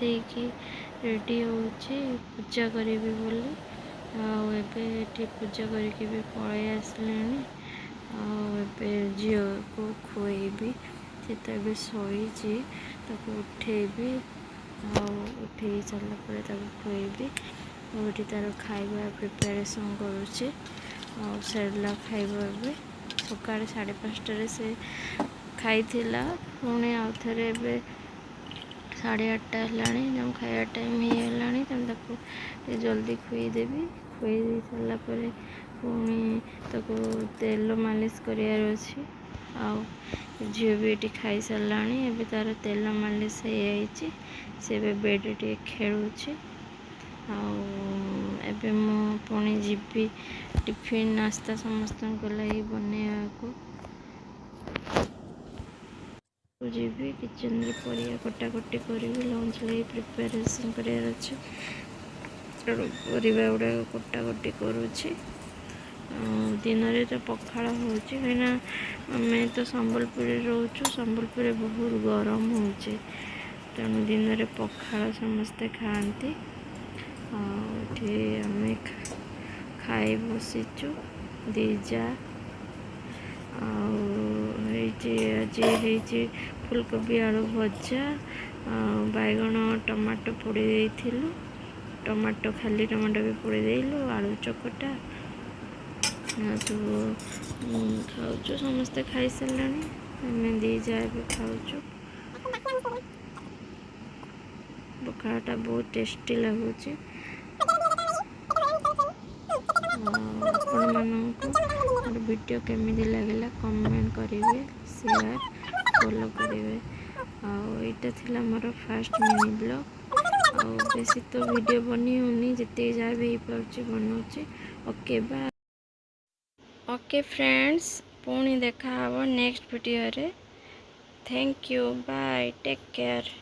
गाधेकी ready होची पूजा करी बोली आबे पूजा करके भी पलि आसले झील को खुएबी सी तो ये शोची उठेबी उठे सारापर खुएबी और तार खाଇବା प्रिपेरेसन करुचे सेरेलाक खाइबा ए सका 5:30 से खाई पुणी आउ थे 8:30 है खाया टाइम हो जल्दी खुईदेवी खुई दे सारापर पुणी ताको तेल मालिश करार अच्छी झील भी ये खाई सारा एवं तार तेल मालिश हो सी बेड टे खेलुची आबे मु पुणी जीवी टिफिन नास्ता समस्त लगी बनैया को जीवी किचन रे परिया कटाकटी करी लंच लगी प्रिपेरेसन करार अच्छे परिवा गुड़ा कटाकटी करुच्छी दिन में तो पखाड़ हो कहीं आम तो संबलपुर रोचु संबलपुर बहुत गरम हो तेणु दिन में पखाड़ समस्ते खाती आम खाई बसीचु दीजा आज फुलकोबी आलू भजा बैगण टमाटो पोड़ी देलु टमाटो खाली टमाटो भी पोड़ी देलु आलू चकटा सब खाऊ समस्ते खाई सारे आम दीजा भी खाऊ पखाड़टा बहुत टेस्टी लगुच आपण वीडियो केमी लगे कमेंट करेंगे शेयर फॉलो करेंगे आईटा थी मोर फास्ट मिनी ब्लॉग बेसी तो वीडियो बनी होनी जिते जहाँ भी बनाऊँगी ओके बाय ओके फ्रेंड्स पुणी देखा नेक्स्ट वीडियो रे thank you bye take care.